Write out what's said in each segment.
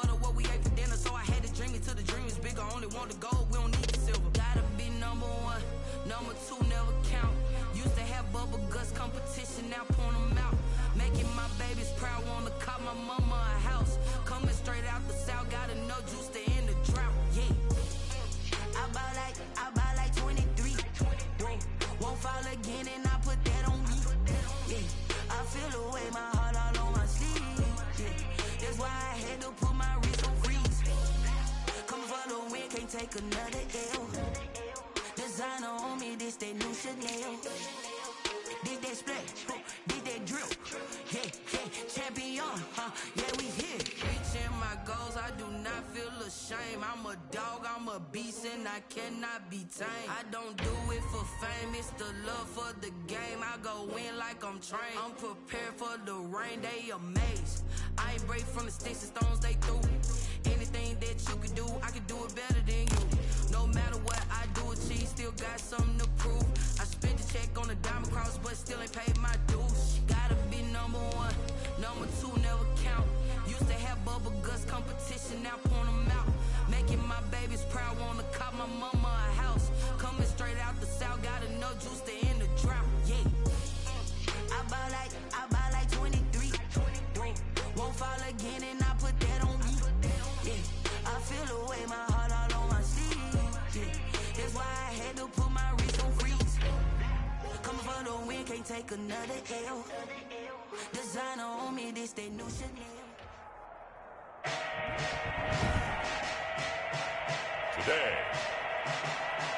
butter, what we ate for dinner. So I had to dream it till the dream is bigger. Only want the gold, we don't need the silver. Gotta be number one, number two never count. Used to have bubble guts competition, now point them out. Making my babies proud, wanna cop my mama a house. Coming straight out the south, gotta know juice to end the drought. Yeah, I buy like 23. Won't fall again and I put that on me. Yeah, I feel the way, my heart all on my sleeve. Yeah, that's why I had to put my wrist on freeze. Come for the win, can't take another L. Designer on me, this that new Chanel. This that splash, this that drip. Yeah, champion, yeah, we here. Reaching my goals, I do not feel ashamed. I'm a dog, I'm a beast, and I cannot be tamed. I don't do it for fame, it's the love for the game. I go in like I'm trained. I'm prepared for the rain, they amazed. I ain't break from the sticks and stones they threw. Anything that you could do, I could do it better than you. No matter what I do, achieve, still got something to prove. I spent the check on the diamond cross, but still ain't paid my dues. Gotta be number one, number two never count. Used to have bubble guts competition, now point them out. Making my babies proud, wanna cop my mama a house. Coming straight out the south, gotta know juice to end the drought. Yeah, I buy like 23. Won't fall again and I put that on me. Yeah, I feel the way, my heart all on my sleeve. Yeah, that's why I had to put my wrist on freeze. Coming for the win, can't take another L. Designer on me, this that new Chanel. Today,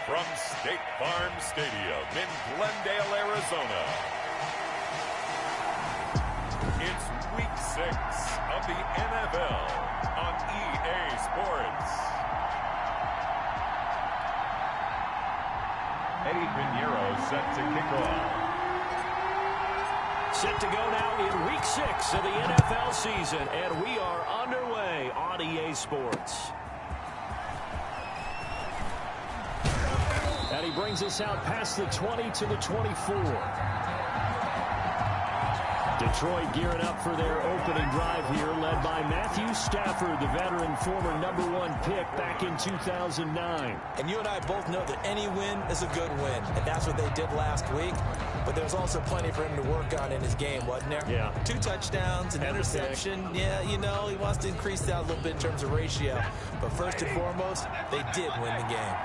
from State Farm Stadium in Glendale, Arizona, it's Week 6 of the NFL on EA Sports. Eddie Pinheiro set to kick off. Set to go now in Week 6 of the NFL season, and we are underway on EA Sports. And he brings us out past the 20 to the 24. Detroit gearing up for their opening drive here, led by Matthew Stafford, the veteran former #1 pick back in 2009. And you and I both know that any win is a good win, and that's what they did last week. But there's also plenty for him to work on in his game, wasn't there? Yeah. 2 touchdowns, an interception. Yeah, you know, he wants to increase that a little bit in terms of ratio. But first and foremost, they did win the game.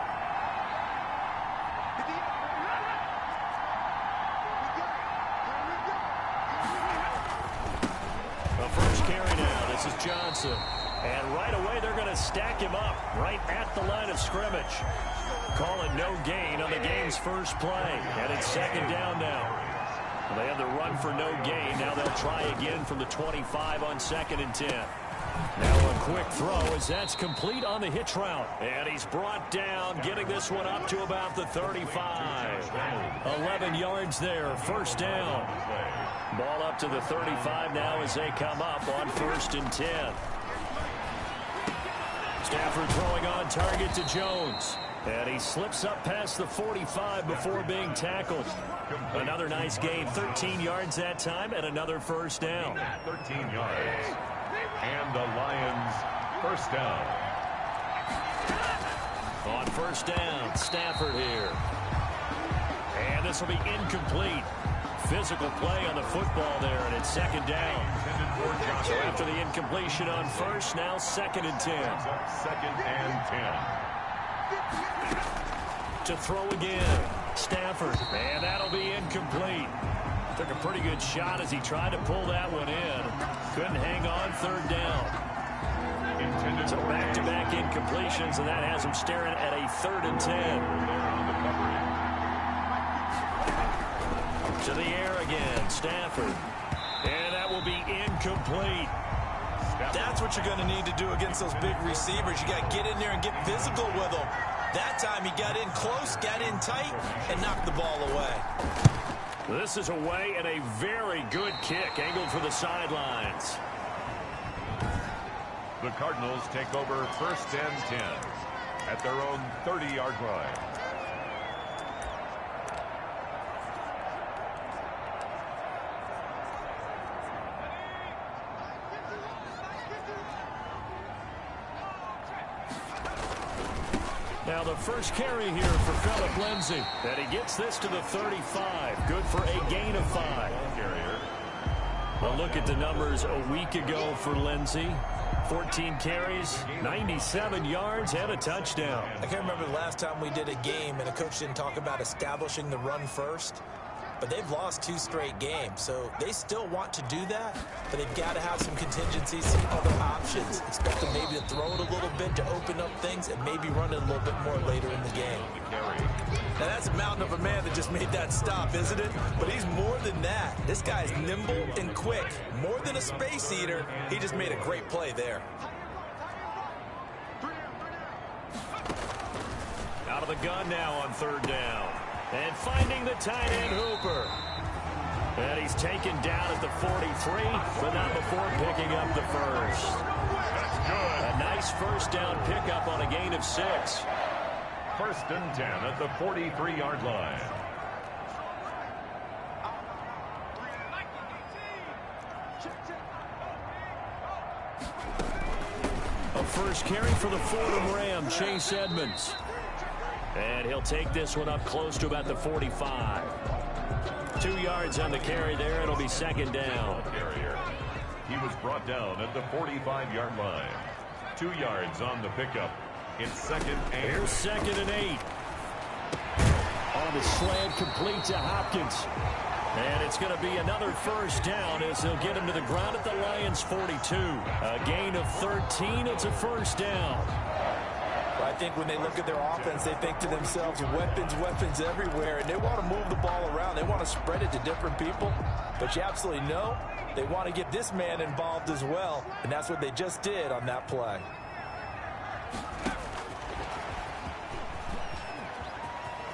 This is Johnson. And right away, they're going to stack him up right at the line of scrimmage. Call it no gain on the game's first play. And it's second down now. They had the run for no gain. Now they'll try again from the 25 on 2nd and 10. Now a quick throw as that's complete on the hitch route. And he's brought down, getting this one up to about the 35. 11 yards there, first down. Ball up to the 35 now as they come up on 1st and 10. Stafford throwing on target to Jones. And he slips up past the 45 before being tackled. Another nice gain, 13 yards that time, and another first down. 13 yards. And the Lions first down. On first down, Stafford here. And this will be incomplete. Physical play on the football there, and it's second down. So after the incompletion on first, now 2nd and 10. 2nd and 10. To throw again, Stafford, and that'll be incomplete. Took a pretty good shot as he tried to pull that one in. Couldn't hang on, 3rd down. So back-to-back incompletions, and that has him staring at a 3rd and 10. To the air again, Stafford. And that will be incomplete. That's what you're going to need to do against those big receivers. You got to get in there and get physical with them. That time he got in close, got in tight, and knocked the ball away. This is away and a very good kick angled for the sidelines. The Cardinals take over 1st and 10 at their own 30-yard line. Now the first carry here for Phillip Lindsay. And he gets this to the 35. Good for a gain of 5. A look at the numbers a week ago for Lindsay. 14 carries, 97 yards, and a touchdown. I can't remember the last time we did a game and a coach didn't talk about establishing the run first. But they've lost 2 straight games, so they still want to do that, but they've got to have some contingencies, some other options. Expect them maybe to throw it a little bit to open up things and maybe run it a little bit more later in the game. Now, that's a mountain of a man that just made that stop, isn't it? But he's more than that. This guy's nimble and quick. More than a space eater, he just made a great play there. Out of the gun now on 3rd down. And finding the tight end Hooper. And he's taken down at the 43, but not before picking up the first. A nice first down pickup on a gain of 6. 1st and 10 at the 43-yard line. A first carry for the Fordham Ram, Chase Edmonds. And he'll take this one up close to about the 45. 2 yards on the carry there. It'll be 2nd down. He was brought down at the 45-yard line. 2 yards on the pickup. It's 2nd and... Here's 2nd and 8. On the slant, complete to Hopkins. And it's going to be another first down as they'll get him to the ground at the Lions' 42. A gain of 13. It's a first down. I think when they look at their offense, they think to themselves, weapons, weapons everywhere, and they want to move the ball around. They want to spread it to different people, but you absolutely know they want to get this man involved as well, and that's what they just did on that play.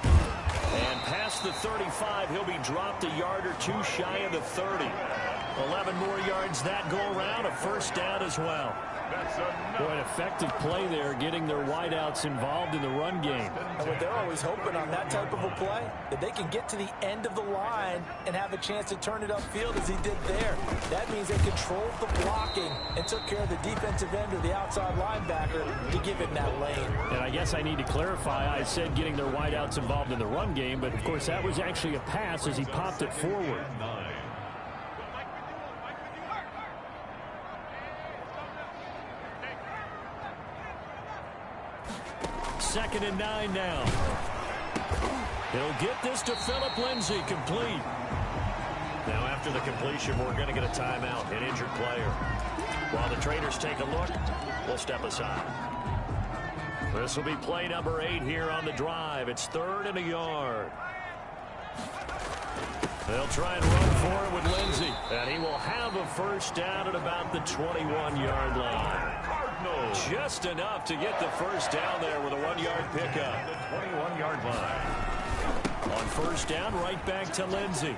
And past the 35, he'll be dropped a yard or 2 shy of the 30. 11 more yards that go around, a first down as well. Boy, an effective play there, getting their wideouts involved in the run game. And what they're always hoping on that type of a play, that they can get to the end of the line and have a chance to turn it upfield as he did there. That means they controlled the blocking and took care of the defensive end or the outside linebacker to give him that lane. And I guess I need to clarify, I said getting their wideouts involved in the run game, but of course that was actually a pass as he popped it forward. 2nd and 9 now. He'll get this to Phillip Lindsay, complete. Now after the completion, we're going to get a timeout, an injured player. While the traders take a look, we'll step aside. This will be play number 8 here on the drive. It's 3rd and a yard. They'll try and run for it with Lindsay. And he will have a first down at about the 21-yard line. Just enough to get the first down there with a 1-yard pickup. The 21-yard line. On first down, right back to Lindsay.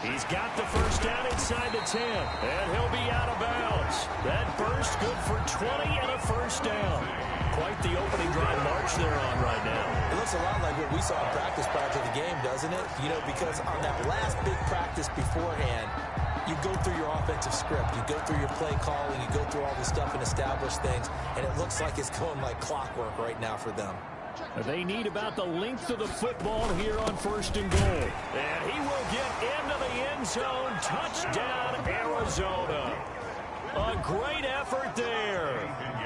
He's got the first down inside the 10. And he'll be out of bounds. That burst good for 20 and a first down. Quite the opening drive march they're on right now. It looks a lot like what we saw in practice prior to the game, doesn't it? You know, because on that last big practice beforehand, you go through your offensive script, you go through your play calling, you go through all this stuff and establish things, and it looks like it's going like clockwork right now for them. They need about the length of the football here on 1st and goal. And he will get into the end zone. Touchdown, Arizona. A great effort there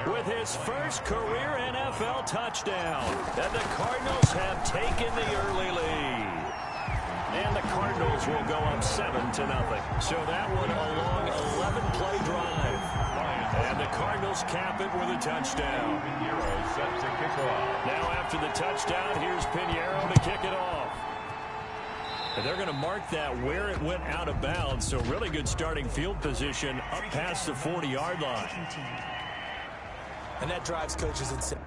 with his first career NFL touchdown. And the Cardinals have taken the early lead. And the Cardinals will go up 7-0. So that one a long 11-play drive. And the Cardinals cap it with a touchdown. Pinheiro set to kick off. Now after the touchdown, here's Pinheiro to kick it off. And they're going to mark that where it went out of bounds. So really good starting field position up past the 40-yard line. And that drives coaches insane.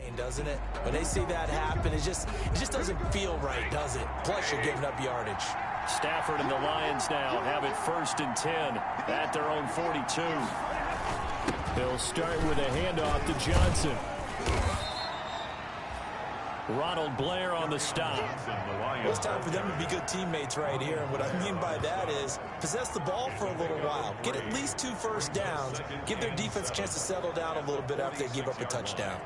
pain, doesn't it? When they see that happen, it just doesn't feel right, does it? Plus, you're giving up yardage. Stafford and the Lions now have it 1st and 10 at their own 42. They'll start with a handoff to Johnson. Ronald Blair on the stop. Well, it's time for them to be good teammates right here. And what I mean by that is possess the ball for a little while. Get at least 2 first downs. Give their defense a chance to settle down a little bit after they give up a touchdown.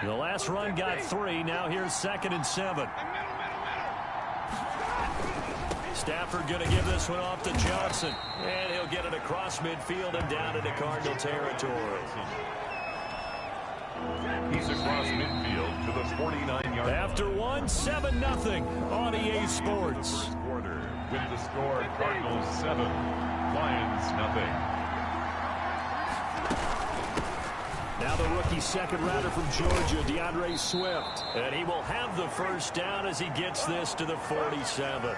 The last run got 3. Now here's 2nd and 7. Stafford going to give this one off to Johnson. And he'll get it across midfield and down into Cardinal territory. He's across midfield to the 49-yard line. After 7-0 on EA Sports. First quarter with the score Cardinals 7, Lions 0. Now the rookie second rounder from Georgia, DeAndre Swift. And he will have the first down as he gets this to the 47.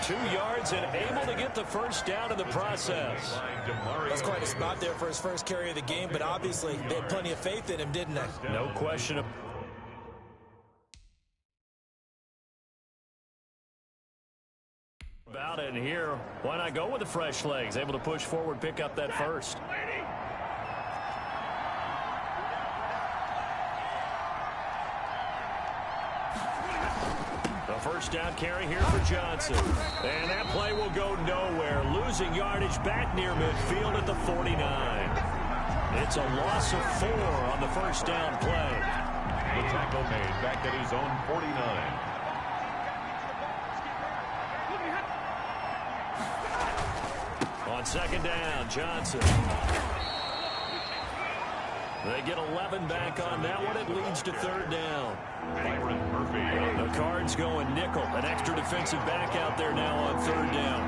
2 yards and able to get the first down in the process. That's quite a spot there for his first carry of the game, but obviously they had plenty of faith in him, didn't they? No question about it. And here, why not go with the fresh legs? Able to push forward, pick up that first. First down carry here for Johnson. And that play will go nowhere. Losing yardage back near midfield at the 49. It's a loss of 4 on the first down play. The tackle made back at his own 49. On second down, Johnson. They get 11 back on that one. It leads to 3rd down. Byron Murphy. The Cards going nickel. An extra defensive back out there now on 3rd down.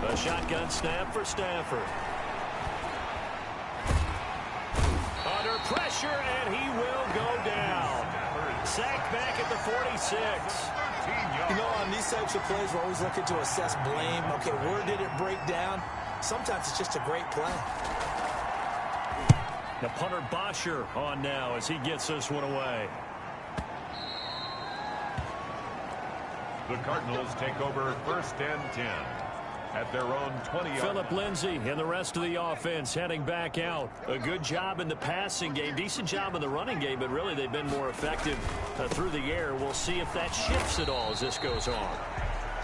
A shotgun snap for Stafford. Under pressure, and he will go down. Sacked back at the 46. You know, on these types of plays, we're always looking to assess blame. Okay, where did it break down? Sometimes it's just a great play. The punter Bosher on now as he gets this one away. The Cardinals take over 1st and 10 at their own 20-yard. Philip Lindsay and the rest of the offense heading back out. A good job in the passing game. Decent job in the running game, but really they've been more effective through the air. We'll see if that shifts at all as this goes on.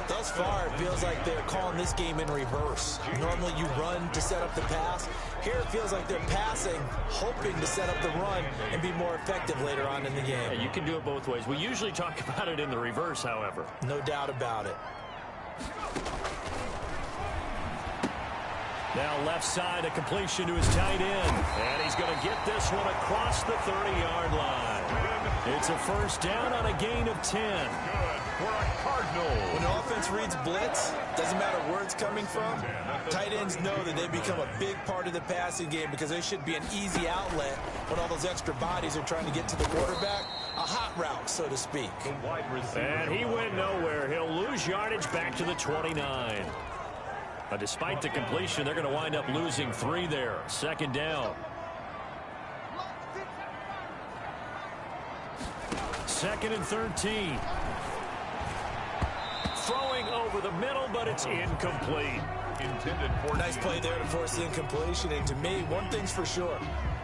Thus far, it feels like they're calling this game in reverse. Normally you run to set up the pass. Here it feels like they're passing, hoping to set up the run and be more effective later on in the game. Yeah, you can do it both ways. We usually talk about it in the reverse, however. No doubt about it. Now left side, a completion to his tight end. And he's going to get this one across the 30-yard line. It's a first down on a gain of 10. For a Cardinal. When the offense reads blitz, doesn't matter where it's coming from, tight ends know that they become a big part of the passing game because they should be an easy outlet when all those extra bodies are trying to get to the quarterback. A hot route, so to speak. And he went nowhere. He'll lose yardage back to the 29. Despite the completion, they're going to wind up losing 3 there. 2nd down. 2nd and 13. Throwing over the middle, but it's incomplete. Intended for nice play there to force the incompletion. And to me, one thing's for sure.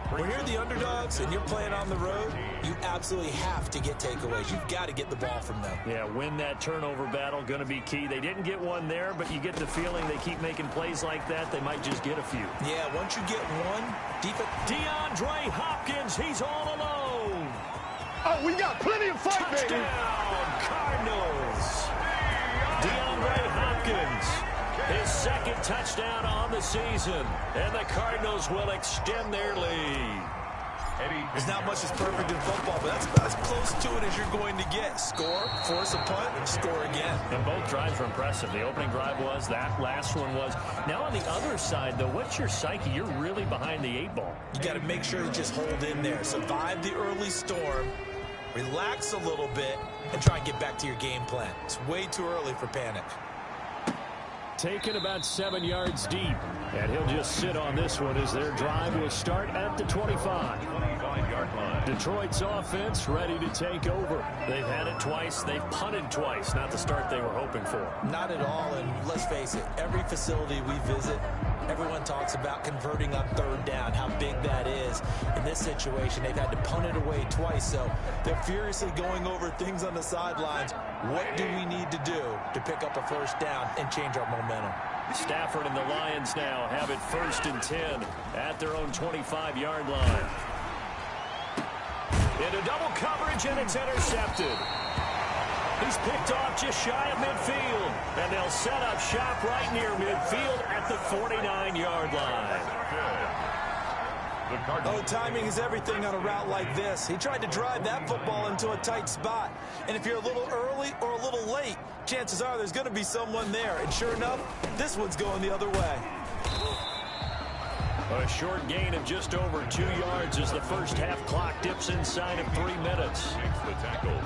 When you're the underdogs and you're playing on the road, you absolutely have to get takeaways. You've got to get the ball from them. Yeah, win that turnover battle, going to be key. They didn't get one there, but you get the feeling they keep making plays like that, they might just get a few. Yeah, once you get one, DeAndre Hopkins, he's all alone. Oh, we got plenty of fight, baby. Touchdown, Cardinals. DeAndre Hopkins, his 2nd touchdown on the season, and the Cardinals will extend their lead. There's not much that's perfect in football, but that's about as close to it as you're going to get. Score, force a punt, and score again. And both drives were impressive. The opening drive was, that last one was. Now on the other side, though, what's your psyche? You're really behind the 8 ball. You got to make sure to just hold in there. Survive the early storm, relax a little bit, and try and get back to your game plan. It's way too early for panic. taken about 7 yards deep. And he'll just sit on this one as their drive will start at the 25. 25-yard line. Detroit's offense ready to take over. They've had it twice. They've punted twice. Not the start they were hoping for. Not at all, and let's face it, every facility we visit, everyone talks about converting on third down, how big that is. In this situation, they've had to punt it away twice, so they're furiously going over things on the sidelines. What do we need to do to pick up a first down and change our momentum? Stafford and the Lions now have it 1st and 10 at their own 25-yard line. Into double coverage, and it's intercepted. He's picked off just shy of midfield, and they'll set up shop right near midfield at the 49-yard line. Oh, timing is everything on a route like this. He tried to drive that football into a tight spot. And if you're a little early or a little late, chances are there's going to be someone there. And sure enough, this one's going the other way. A short gain of just over 2 yards as the first half clock dips inside of 3 minutes. Makes the tackle.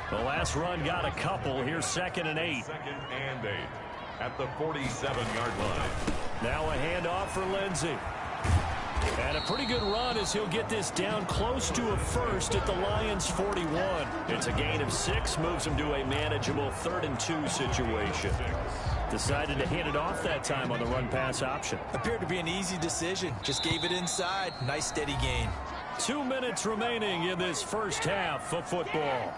The last run got a couple. Here's 2nd and 8. 2nd and 8 at the 47-yard line. Now a handoff for Lindsey. And a pretty good run as he'll get this down close to a first at the Lions' 41. It's a gain of 6, moves him to a manageable 3rd and 2 situation. Decided to hand it off that time on the run-pass option. Appeared to be an easy decision. Just gave it inside. Nice steady gain. 2 minutes remaining in this first half of football.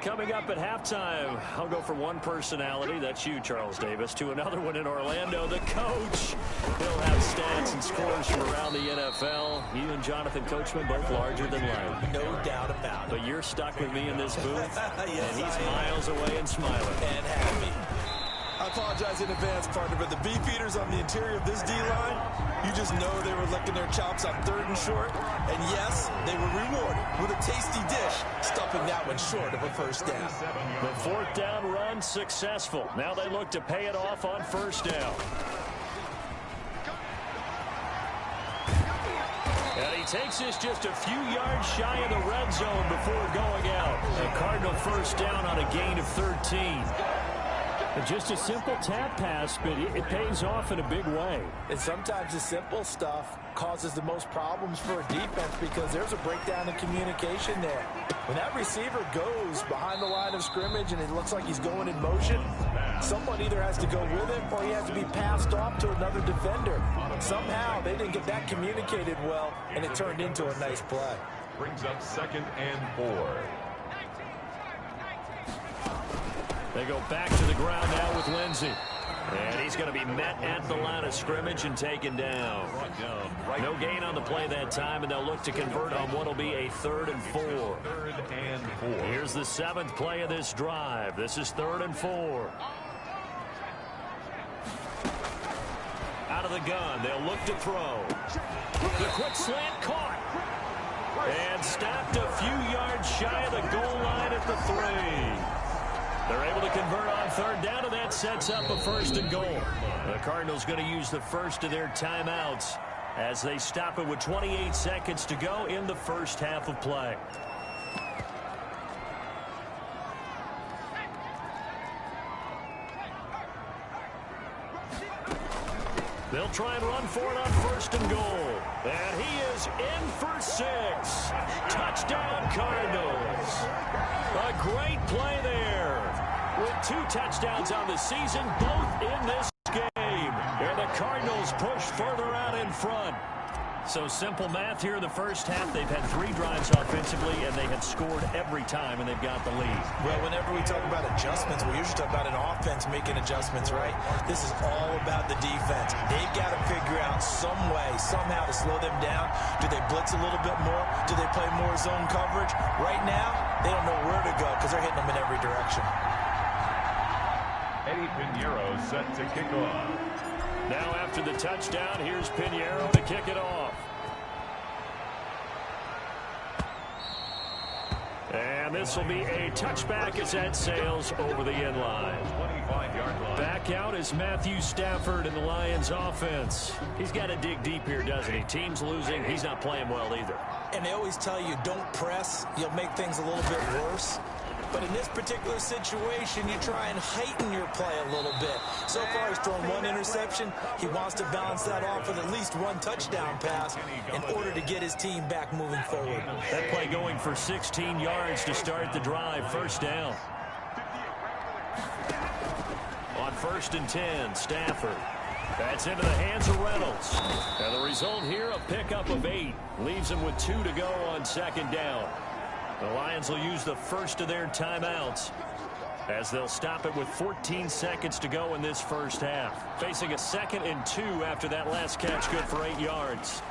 Coming up at halftime, I'll go from one personality, that's you, Charles Davis, to another one in Orlando, the coach. He'll have stats and scores from around the NFL. You and Jonathan Coachman both larger than life. No doubt about it. But you're stuck with me in this booth, Yes, and he's miles away and smiling. And happy. I apologize in advance, partner, but the beefeaters on the interior of this D-line, you just know they were licking their chops on 3rd and short. And yes, they were rewarded with a tasty dish, stuffing that one short of a first down. The 4th down run successful. Now they look to pay it off on 1st down. And he takes this just a few yards shy of the red zone before going out. A Cardinal 1st down on a gain of 13. Just a simple tap pass, but it pays off in a big way. And sometimes the simple stuff causes the most problems for a defense because there's a breakdown in communication there. When that receiver goes behind the line of scrimmage and it looks like he's going in motion, someone either has to go with him or he has to be passed off to another defender. Somehow they didn't get that communicated well, and it turned into a nice play. Brings up 2nd and 4. They go back to the ground now with Lindsey. And he's going to be met at the line of scrimmage and taken down. No gain on the play that time, and they'll look to convert on what will be a 3rd and 4. 3rd and 4. Here's the 7th play of this drive. This is 3rd and 4. Out of the gun, they'll look to throw. The quick slant caught. And stopped a few yards shy of the goal line at the 3. They're able to convert on 3rd down, and that sets up a 1st and goal. The Cardinals going to use the first of their timeouts as they stop it with 28 seconds to go in the first half of play. They'll try and run for it on 1st and goal. And he is in for 6. Touchdown, Cardinals. A great play there. With 2 touchdowns on the season, both in this game. And the Cardinals push further out in front. So simple math here in the first half. They've had 3 drives offensively, and they have scored every time, and they've got the lead. Well, whenever we talk about adjustments, we usually talk about an offense making adjustments, right? This is all about the defense. They've got to figure out some way, somehow to slow them down. Do they blitz a little bit more? Do they play more zone coverage? Right now, they don't know where to go because they're hitting them in every direction. Eddie Pinheiro set to kick off. Now after the touchdown, here's Pinheiro to kick it off. And this will be a touchback as that sails over the end line. 25-yard line. Back out is Matthew Stafford in the Lions offense. He's got to dig deep here, doesn't he? Team's losing. He's not playing well either. And they always tell you, don't press. You'll make things a little bit worse. But in this particular situation, you try and heighten your play a little bit. So far, he's thrown one interception. He wants to balance that off with at least one touchdown pass in order to get his team back moving forward. That play going for 16 yards to start the drive. First down. On 1st and 10, Stafford. That's into the hands of Reynolds. And the result here, a pickup of 8. Leaves him with 2 to go on 2nd down. The Lions will use the first of their timeouts as they'll stop it with 14 seconds to go in this first half. Facing a 2nd and 2 after that last catch, good for 8 yards.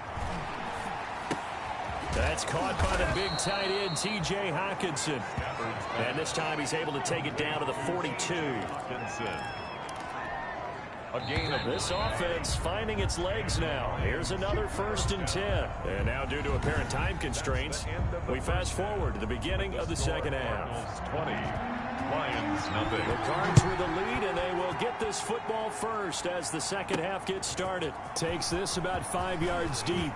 That's caught by the big tight end, T.J. Hockenson. And this time he's able to take it down to the 42. A gain of this offense finding its legs now. Here's another 1st and 10. And now due to apparent time constraints, we fast forward to the beginning of the second half. 20. Lions nothing. The Cards with the lead, and they will get this football first as the second half gets started. Takes this about 5 yards deep.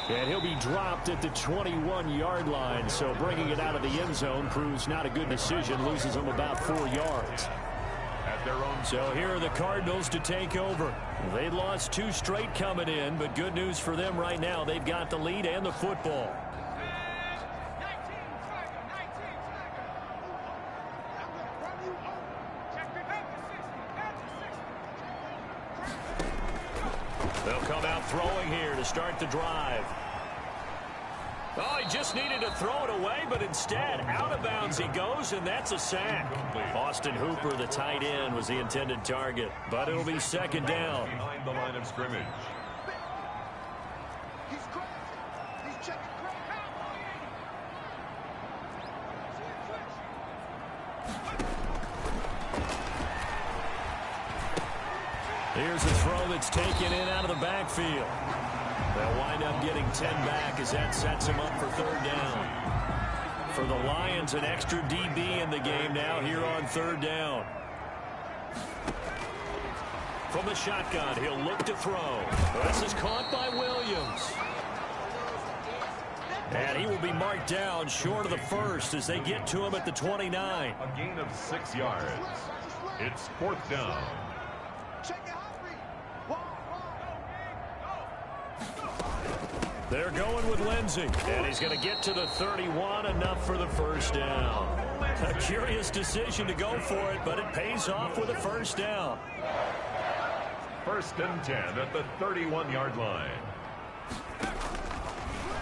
And he'll be dropped at the 21-yard line, so bringing it out of the end zone proves not a good decision. Loses him about 4 yards. So here are the Cardinals to take over. They'd lost 2 straight coming in, but good news for them right now. They've got the lead and the football. They'll come out throwing here to start the drive. Oh, he just needed to throw it away, but instead, out of bounds he goes, and that's a sack. Austin Hooper, the tight end, was the intended target, but it'll be 2nd down. Behind the line of scrimmage. Here's a throw that's taken in out of the backfield. They'll wind up getting 10 back as that sets him up for 3rd down. For the Lions, an extra DB in the game now here on 3rd down. From the shotgun, he'll look to throw. This is caught by Williams. And he will be marked down short of the first as they get to him at the 29. A gain of 6 yards. It's 4th down. They're going with Lindsey, and he's going to get to the 31, enough for the first down. A curious decision to go for it, but it pays off with a first down. 1st and 10 at the 31-yard line.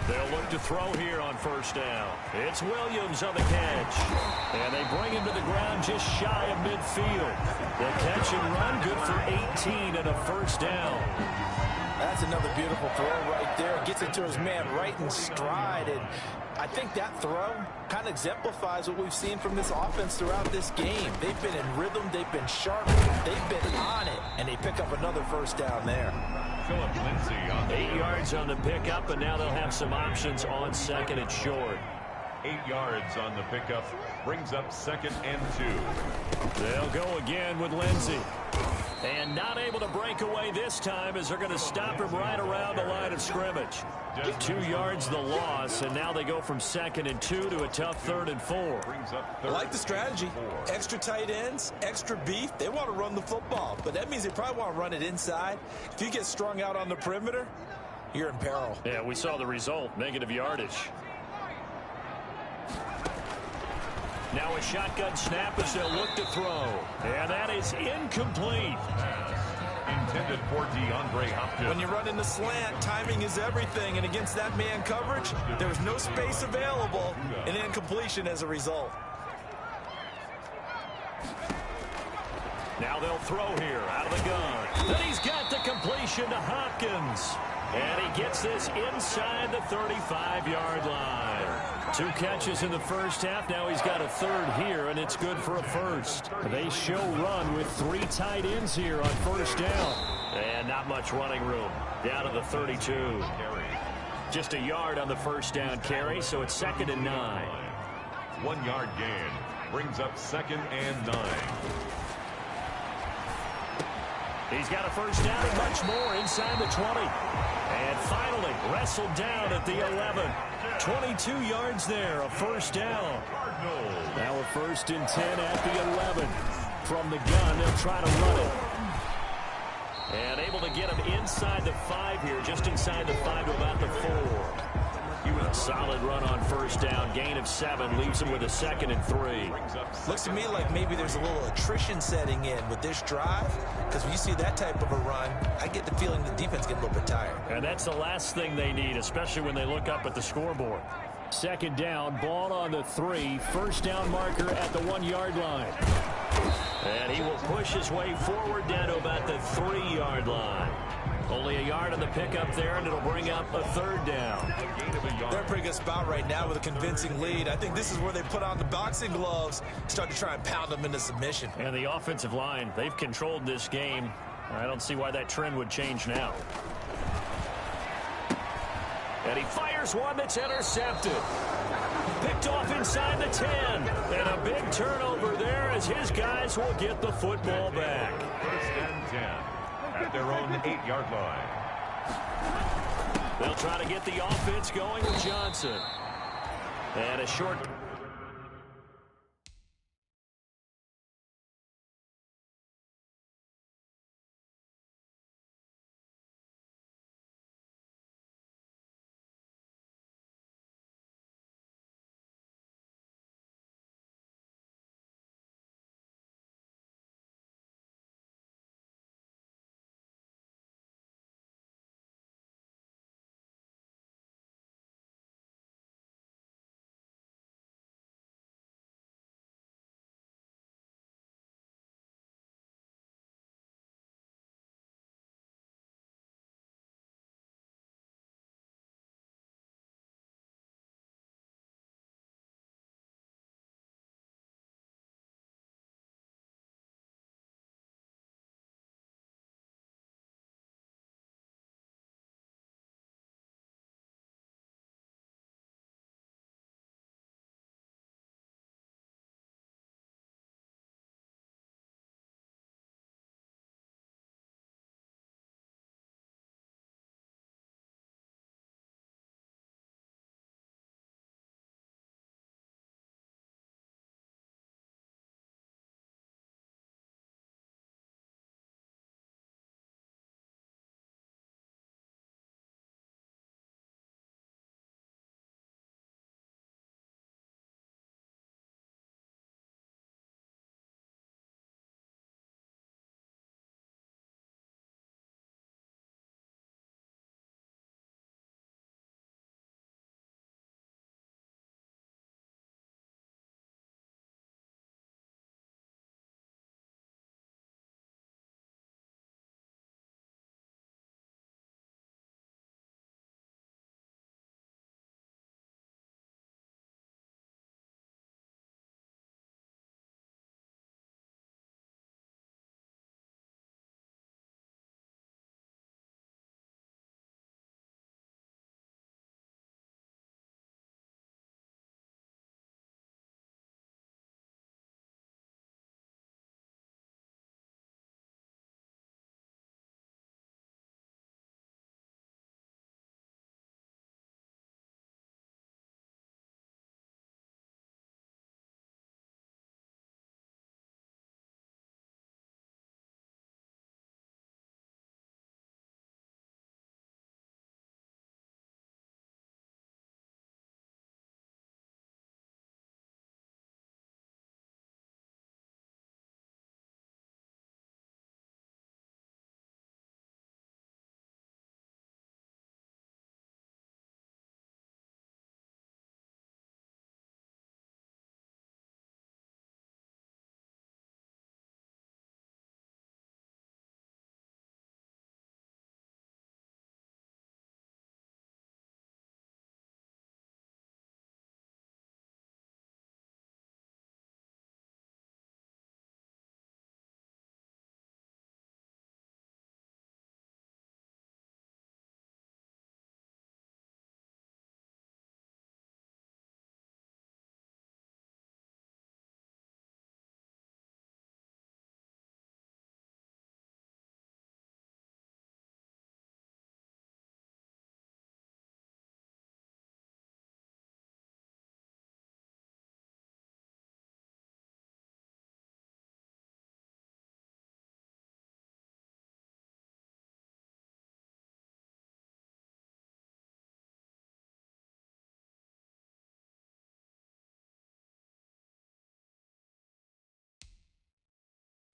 They'll look to throw here on 1st down. It's Williams on the catch, and they bring him to the ground just shy of midfield. The catch and run, good for 18 and a 1st down. That's another beautiful throw right there. Gets it to his man right in stride. And I think that throw kind of exemplifies what we've seen from this offense throughout this game. They've been in rhythm. They've been sharp. They've been on it. And they pick up another 1st down there. Philip Lindsay on 8 yards on the pickup, and now they'll have some options on 2nd and short. 8 yards on the pickup. Brings up 2nd and 2. They'll go again with Lindsey. And not able to break away this time as they're going to stop him right around the line of scrimmage. 2 yards the loss, and now they go from 2nd and 2 to a tough 3rd and 4. I like the strategy. Extra tight ends, extra beef. They want to run the football, but that means they probably want to run it inside. If you get strung out on the perimeter, you're in peril. Yeah, we saw the result, negative yardage. Now a shotgun snap as they'll look to throw. And that is incomplete. Intended for DeAndre Hopkins. When you run in the slant, timing is everything. And against that man coverage, there was no space available. An incompletion as a result. Now they'll throw here out of the gun. Then he's got the completion to Hopkins. And he gets this inside the 35-yard line. 2 catches in the first half. Now he's got a 3rd here, and it's good for a 1st. They show run with 3 tight ends here on 1st down. And not much running room. Down to the 32. Just a yard on the 1st down carry, so it's 2nd and 9. 1 yard gain. Brings up 2nd and 9. He's got a 1st down and much more inside the 20. And finally wrestled down at the 11. 22 yards there, a first down. Now a 1st and 10 at the 11. From the gun, they'll try to run it. And able to get him inside the 5 here, just inside the 5 to about the 4. A solid run on first down. Gain of 7 leaves him with a 2nd and 3. Looks to me like maybe there's a little attrition setting in with this drive, because when you see that type of a run, I get the feeling the defense get a little bit tired. And that's the last thing they need, especially when they look up at the scoreboard. 2nd down, ball on the 3. First down marker at the 1-yard line. And he will push his way forward down to about the 3-yard line. Only a yard on the pickup there, and it'll bring up a 3rd down. They're in a pretty good spot right now with a convincing lead. I think this is where they put on the boxing gloves, start to try and pound them into submission. And the offensive line, they've controlled this game. I don't see why that trend would change now. And he fires one that's intercepted. Picked off inside the 10. And a big turnover there as his guys will get the football back. 1st and 10 at their own 8-yard line. They'll try to get the offense going with Johnson. And a short...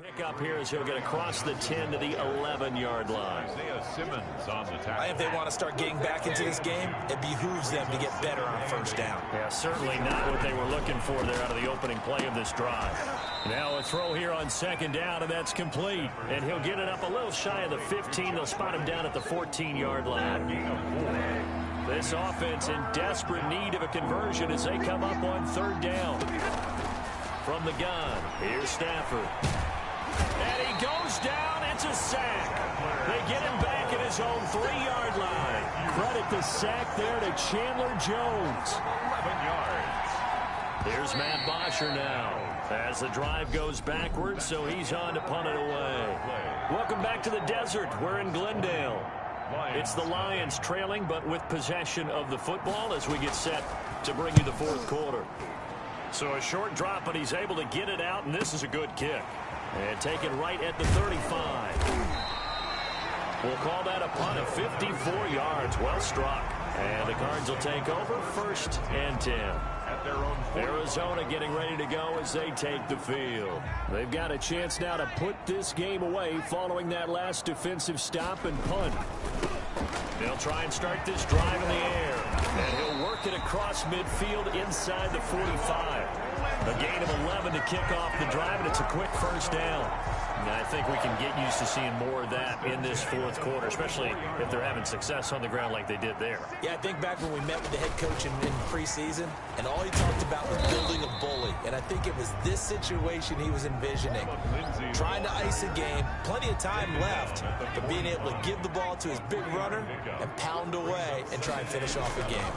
Pick up here as he'll get across the 10 to the 11-yard line. Simmons on the tackle. If they want to start getting back into this game, it behooves them to get better on first down. Yeah, certainly not what they were looking for there out of the opening play of this drive. Now a throw here on second down, and that's complete. And he'll get it up a little shy of the 15. They'll spot him down at the 14-yard line. This offense in desperate need of a conversion as they come up on third down. From the gun, here's Stafford. And he goes down. It's a sack. They get him back at his own 3-yard line. Credit the sack there to Chandler Jones. 11 yards. Here's Matt Bosher now as the drive goes backwards, so he's on to punt it away. Welcome back to the desert. We're in Glendale. It's the Lions trailing, but with possession of the football as we get set to bring you the fourth quarter. So a short drop, but he's able to get it out, and this is a good kick. And taken right at the 35. We'll call that a punt of 54 yards. Well struck. And the Cards will take over 1st and 10. At their own 40. Arizona getting ready to go as they take the field. They've got a chance now to put this game away following that last defensive stop and punt. They'll try and start this drive in the air. And he'll work it across midfield inside the 45. A gain of 11 to kick off the drive, and it's a quick first down. And I think we can get used to seeing more of that in this fourth quarter, especially if they're having success on the ground like they did there. Yeah, I think back when we met with the head coach in preseason, and all he talked about was building a bully. And I think it was this situation he was envisioning. Trying to ice a game, plenty of time left, but being able to give the ball to his big runner and pound away and try and finish off the game.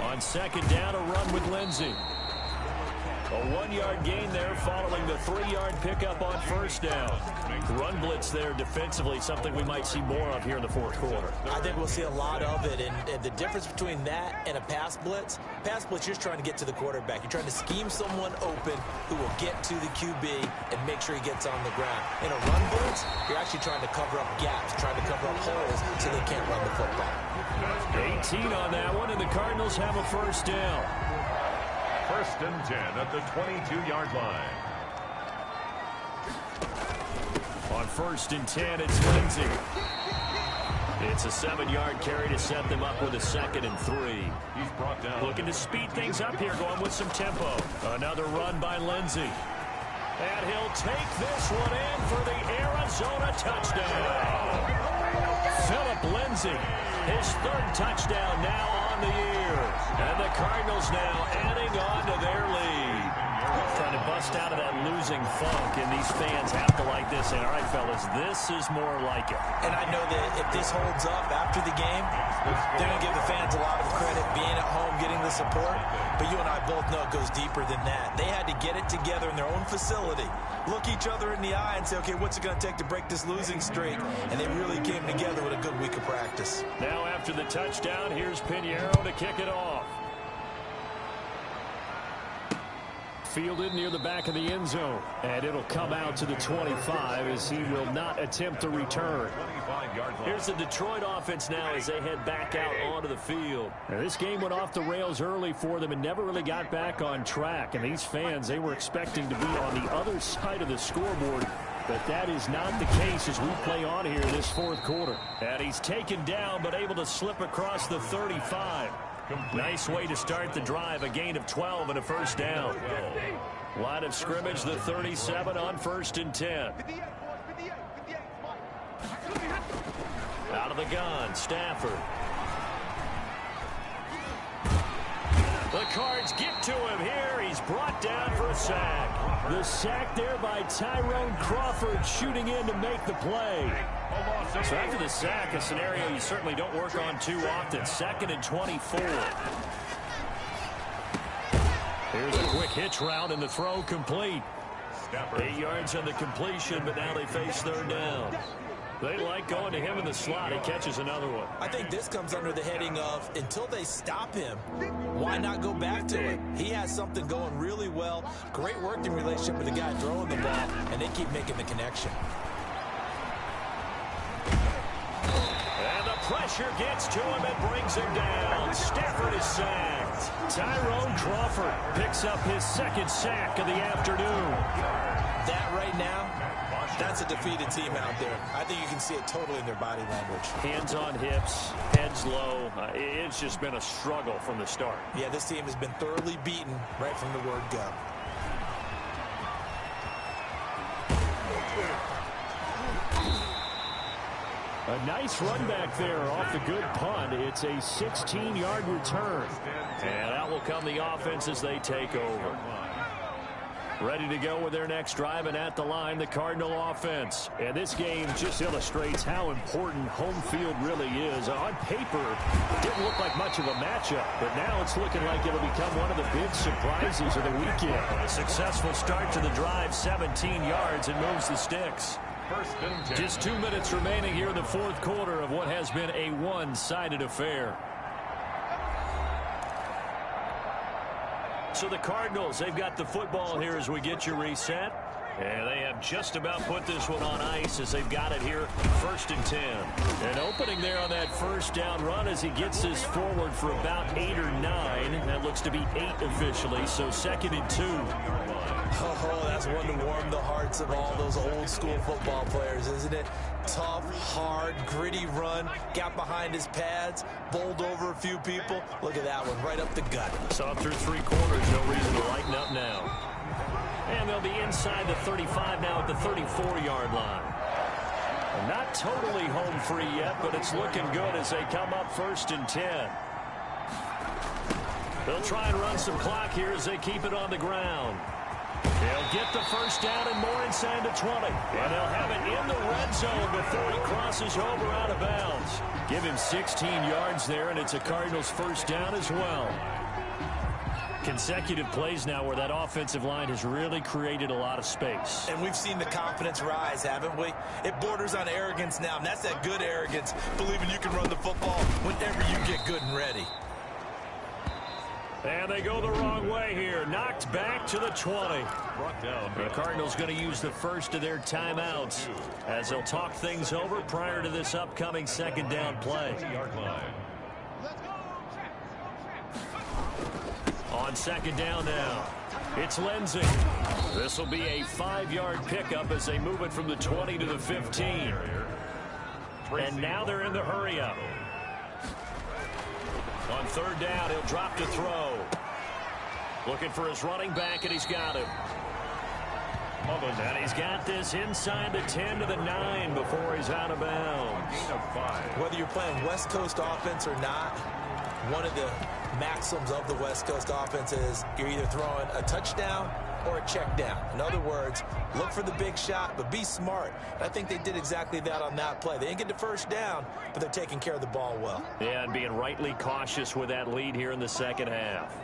On second down, a run with Lindsey. A 1-yard gain there following the 3-yard pickup on first down. Run blitz there defensively, something we might see more of here in the fourth quarter. I think we'll see a lot of it, and the difference between that and a pass blitz, you're just trying to get to the quarterback. You're trying to scheme someone open who will get to the QB and make sure he gets on the ground. In a run blitz, you're actually trying to cover up gaps, trying to cover up holes so they can't run the football. 18 on that one, and the Cardinals have a first down. 1st and 10 at the 22-yard line. On 1st and 10, it's Lindsey. It's a 7-yard carry to set them up with a 2nd and 3. He's brought down. Looking to speed things up here, going with some tempo. Another run by Lindsey. And he'll take this one in for the Arizona touchdown. Phillip Lindsey, his 3rd touchdown now on the year. And the Cardinals now adding on to their lead. Trying to bust out of that losing funk, and these fans have to like this. And all right, fellas, this is more like it. And I know that if this holds up after the game, they're going to give the fans a lot of credit being at home, getting the support. But you and I both know it goes deeper than that. They had to get it together in their own facility, look each other in the eye and say, okay, what's it going to take to break this losing streak? And they really came together with a good week of practice. Now after the touchdown, here's Pinheiro to kick it off. Fielded near the back of the end zone, and it'll come out to the 25 as he will not attempt to return. Here's the Detroit offense now as they head back out onto the field. Now, this game went off the rails early for them and never really got back on track. And these fans, they were expecting to be on the other side of the scoreboard, but that is not the case as we play on here in this fourth quarter. And he's taken down but able to slip across the 35. Nice way to start the drive, a gain of 12 and a first down. Line of scrimmage, the 37 on 1st and 10. Out of the gun, Stafford. The Cards get to him here. He's brought down for a sack. The sack there by Tyrone Crawford shooting in to make the play. So after the sack, a scenario you certainly don't work on too often. 2nd and 24. Here's a quick hitch route and the throw complete. 8 yards on the completion, but now they face 3rd down. They like going to him in the slot. He catches another one. I think this comes under the heading of, until they stop him, why not go back to it? He has something going really well. Great working relationship with the guy throwing the ball, and they keep making the connection. And the pressure gets to him and brings him down. Stafford is sacked. Tyrone Crawford picks up his 2nd sack of the afternoon. That right now That's a defeated team out there. I think you can see it totally in their body language. Hands on hips, heads low. It's just been a struggle from the start. Yeah, this team has been thoroughly beaten right from the word go. A nice run back there off the good punt. It's a 16-yard return. And out will come the offense as they take over. Ready to go with their next drive, and at the line, the Cardinal offense. And this game just illustrates how important home field really is. On paper, it didn't look like much of a matchup, but now it's looking like it'll become one of the big surprises of the weekend. A successful start to the drive, 17 yards, and moves the sticks. Just 2 minutes remaining here in the fourth quarter of what has been a one-sided affair. So the Cardinals, they've got the football here as we get you reset. And they have just about put this one on ice as they've got it here, 1st and 10. And opening there on that first down run as he gets this forward for about 8 or 9. That looks to be 8 officially, so 2nd and 2. Oh, that's one to warm the hearts of all those old school football players, isn't it? Tough, hard, gritty run, got behind his pads, bowled over a few people. Look at that one, right up the gut. So through 3 quarters, no reason to lighten up now. And they'll be inside the 35 now at the 34-yard line. Not totally home free yet, but it's looking good as they come up 1st and 10. They'll try and run some clock here as they keep it on the ground. They'll get the first down and more inside the 20. And they'll have it in the red zone before he crosses over out of bounds. Give him 16 yards there, and it's a Cardinals first down as well. Consecutive plays now where that offensive line has really created a lot of space. And we've seen the confidence rise, haven't we? It borders on arrogance now, and that's that good arrogance, believing you can run the football whenever you get good and ready. And they go the wrong way here. Knocked back to the 20. The Cardinals going to use the first of their timeouts as they'll talk things over prior to this upcoming 2nd down play. On 2nd down now, it's Lindsay. This will be a 5-yard pickup as they move it from the 20 to the 15. And now they're in the hurry-up. On 3rd down, he'll drop to throw. Looking for his running back, and he's got him. And he's got this inside the 10 to the 9 before he's out of bounds. Whether you're playing West Coast offense or not, one of the maxims of the West Coast offense is you're either throwing a touchdown or a check down. In other words, look for the big shot, but be smart. And I think they did exactly that on that play. They didn't get the first down, but they're taking care of the ball well. Yeah, and being rightly cautious with that lead here in the 2nd half.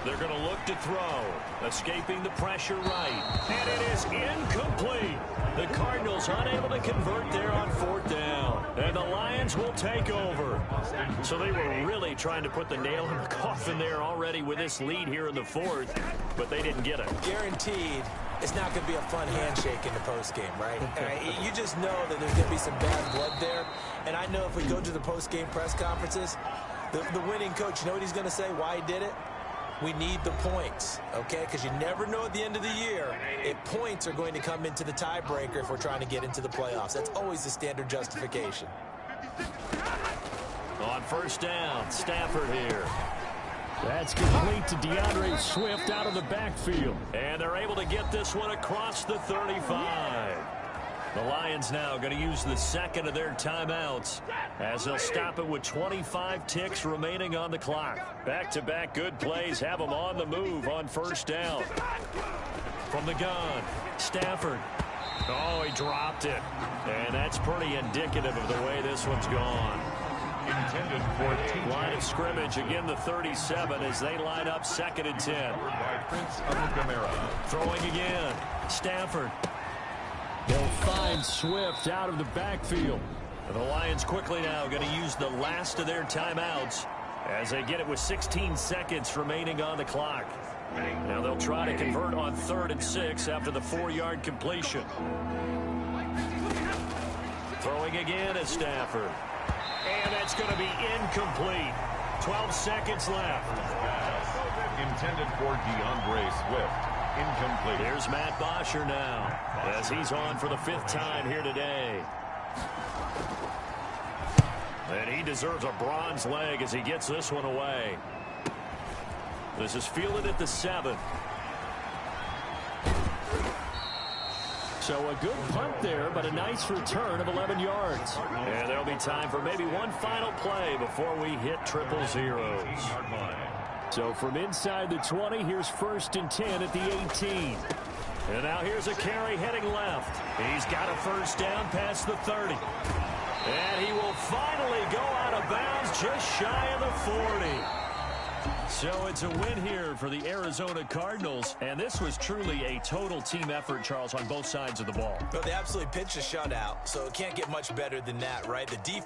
They're going to look to throw. Escaping the pressure right. And it is incomplete. The Cardinals unable to convert there on 4th down. And the Lions will take over. So they were really trying to put the nail in the coffin there already with this lead here in the 4th, but they didn't get it. Guaranteed it's not going to be a fun handshake in the postgame, right? You just know that there's going to be some bad blood there. And I know if we go to the postgame press conferences, the winning coach, you know what he's going to say, why he did it? We need the points, okay? Because you never know at the end of the year if points are going to come into the tiebreaker if we're trying to get into the playoffs. That's always the standard justification. On 1st down, Stafford here. That's complete to DeAndre Swift out of the backfield. And they're able to get this one across the 35. The Lions now going to use the 2nd of their timeouts as they'll stop it with 25 ticks remaining on the clock. Back-to-back good plays have them on the move on 1st down. From the gun, Stafford. Oh, he dropped it. And that's pretty indicative of the way this one's gone. Intended for line of scrimmage, again the 37 as they line up 2nd and 10. Throwing again, Stafford. They'll find Swift out of the backfield. And the Lions quickly now going to use the last of their timeouts as they get it with 16 seconds remaining on the clock. Now they'll try to convert on 3rd and 6 after the 4-yard completion. Throwing again is Stafford. And that's going to be incomplete. 12 seconds left. intended for DeAndre Swift. Incomplete. Here's Matt Bosher now, as he's on for the 5th time here today. And he deserves a bronze leg as he gets this one away. This is fielded at the 7. So a good punt there, but a nice return of 11 yards. And there'll be time for maybe one final play before we hit triple zeros. So from inside the 20, here's 1st and 10 at the 18. And now here's a carry heading left. He's got a 1st down past the 30. And he will finally go out of bounds just shy of the 40. So it's a win here for the Arizona Cardinals. And this was truly a total team effort, Charles, on both sides of the ball. But they absolutely pitched a shutout, so it can't get much better than that, right? The defense